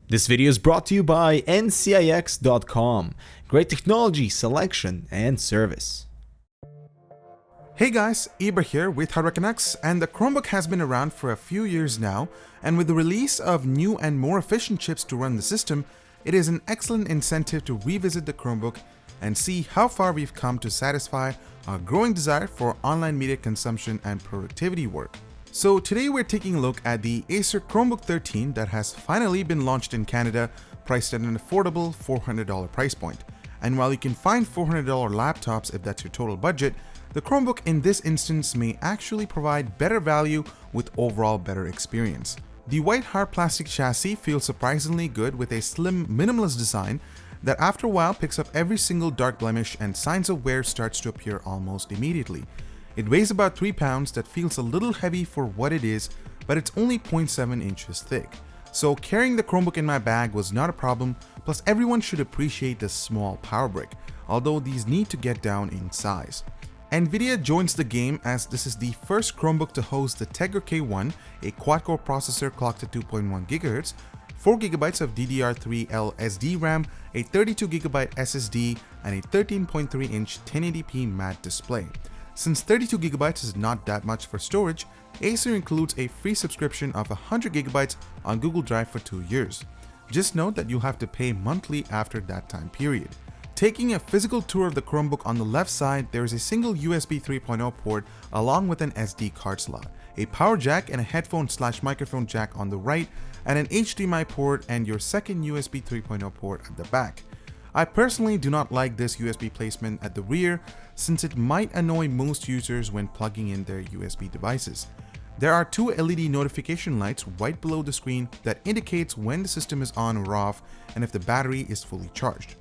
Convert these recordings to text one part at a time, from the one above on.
This video is brought to you by ncix.com. Great technology, selection, and service. Hey guys, Ibra here with Canucks, and the Chromebook has been around for a few years now, and with the release of new and more efficient chips to run the system, it is an excellent incentive to revisit the Chromebook and see how far we've come to satisfy our growing desire for online media consumption and productivity work. So today we're taking a look at the Acer Chromebook 13 that has finally been launched in Canada, priced at an affordable $400 price point. And while you can find $400 laptops if that's your total budget, the Chromebook in this instance may actually provide better value with overall better experience. The white hard plastic chassis feels surprisingly good with a slim minimalist design that after a while picks up every single dark blemish and signs of wear starts to appear almost immediately. It weighs about 3 pounds, that feels a little heavy for what it is, but it's only 0.7 inches thick. So carrying the Chromebook in my bag was not a problem, plus everyone should appreciate the small power brick, although these need to get down in size. Nvidia joins the game as this is the first Chromebook to host the Tegra K1, a quad-core processor clocked at 2.1 GHz, 4GB of DDR3L SD RAM, a 32GB SSD, and a 13.3-inch 1080p matte display. Since 32GB is not that much for storage, Acer includes a free subscription of 100GB on Google Drive for 2 years. Just note that you'll have to pay monthly after that time period. Taking a physical tour of the Chromebook, on the left side, there is a single USB 3.0 port along with an SD card slot, a power jack and a headphone/microphone jack on the right, and an HDMI port and your second USB 3.0 port at the back. I personally do not like this USB placement at the rear since it might annoy most users when plugging in their USB devices. There are two LED notification lights right below the screen that indicates when the system is on or off and if the battery is fully charged.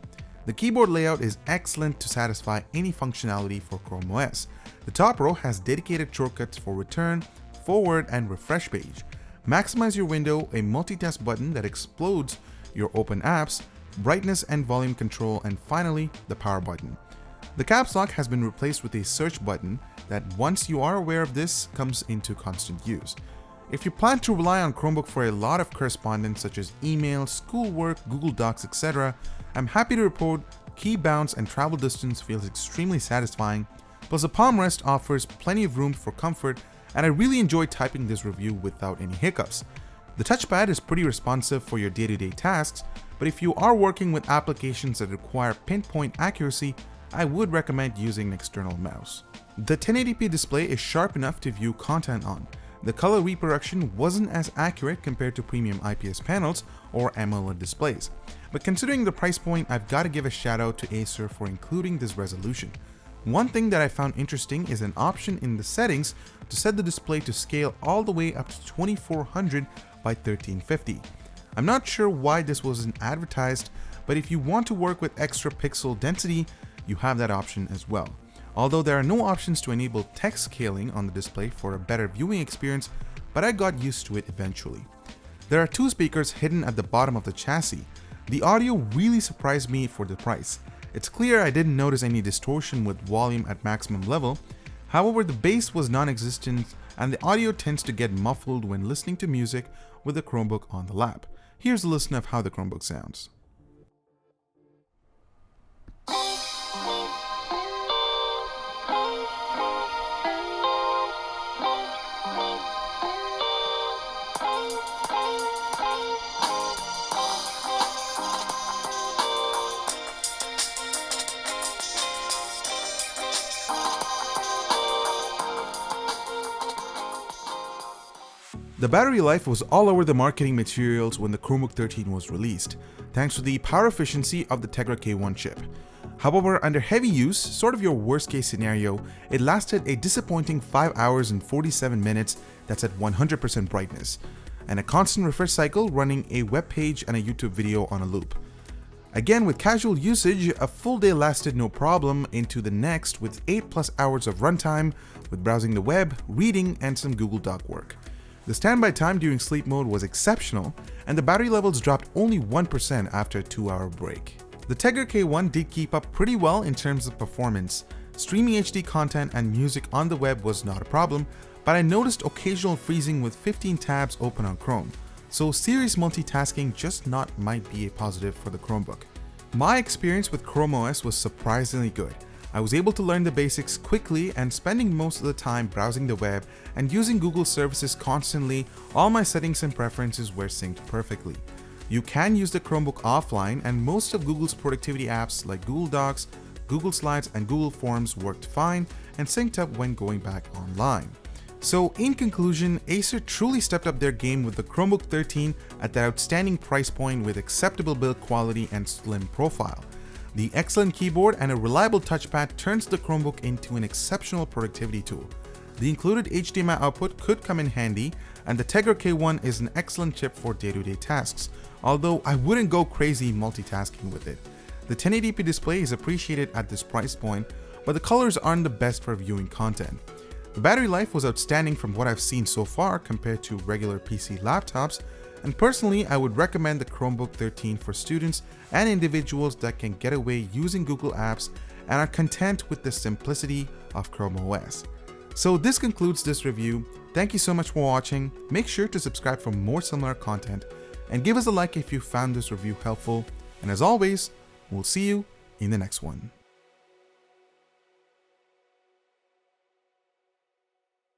The keyboard layout is excellent to satisfy any functionality for Chrome OS. The top row has dedicated shortcuts for return, forward, and refresh page. Maximize your window, a multitask button that explodes your open apps, brightness and volume control, and finally, the power button. The caps lock has been replaced with a search button that, once you are aware of this, comes into constant use. If you plan to rely on Chromebook for a lot of correspondence such as email, schoolwork, Google Docs, etc., I'm happy to report key bounce and travel distance feels extremely satisfying, plus the palm rest offers plenty of room for comfort, and I really enjoy typing this review without any hiccups. The touchpad is pretty responsive for your day-to-day tasks, but if you are working with applications that require pinpoint accuracy, I would recommend using an external mouse. The 1080p display is sharp enough to view content on. The color reproduction wasn't as accurate compared to premium IPS panels or AMOLED displays, but considering the price point, I've got to give a shout out to Acer for including this resolution. One thing that I found interesting is an option in the settings to set the display to scale all the way up to 2400 by 1350. I'm not sure why this wasn't advertised, but if you want to work with extra pixel density, you have that option as well. Although there are no options to enable text scaling on the display for a better viewing experience, but I got used to it eventually. There are two speakers hidden at the bottom of the chassis. The audio really surprised me for the price. It's clear I didn't notice any distortion with volume at maximum level. However, the bass was non-existent and the audio tends to get muffled when listening to music with the Chromebook on the lap. Here's a listen of how the Chromebook sounds. The battery life was all over the marketing materials when the Chromebook 13 was released, thanks to the power efficiency of the Tegra K1 chip. However, under heavy use, sort of your worst case scenario, it lasted a disappointing 5 hours and 47 minutes, that's at 100% brightness, and a constant refresh cycle running a web page and a YouTube video on a loop. Again, with casual usage, a full day lasted no problem into the next with 8+ hours of runtime with browsing the web, reading, and some Google Doc work. The standby time during sleep mode was exceptional, and the battery levels dropped only 1% after a 2-hour break. The Tegra K1 did keep up pretty well in terms of performance. Streaming HD content and music on the web was not a problem, but I noticed occasional freezing with 15 tabs open on Chrome. so serious multitasking just not might be a positive for the Chromebook. My experience with Chrome OS was surprisingly good. I was able to learn the basics quickly, and spending most of the time browsing the web and using Google services constantly, all my settings and preferences were synced perfectly. You can use the Chromebook offline, and most of Google's productivity apps like Google Docs, Google Slides, and Google Forms worked fine and synced up when going back online. So in conclusion, Acer truly stepped up their game with the Chromebook 13 at that outstanding price point with acceptable build quality and slim profile. The excellent keyboard and a reliable touchpad turns the Chromebook into an exceptional productivity tool. The included HDMI output could come in handy, and the Tegra K1 is an excellent chip for day-to-day tasks, although I wouldn't go crazy multitasking with it. The 1080p display is appreciated at this price point, but the colors aren't the best for viewing content. The battery life was outstanding from what I've seen so far compared to regular PC laptops, and personally I would recommend the Chromebook 13 for students and individuals that can get away using Google apps and are content with the simplicity of Chrome OS. So this concludes this review. Thank you so much for watching. Make sure to subscribe for more similar content and give us a like if you found this review helpful. And as always, we'll see you in the next one.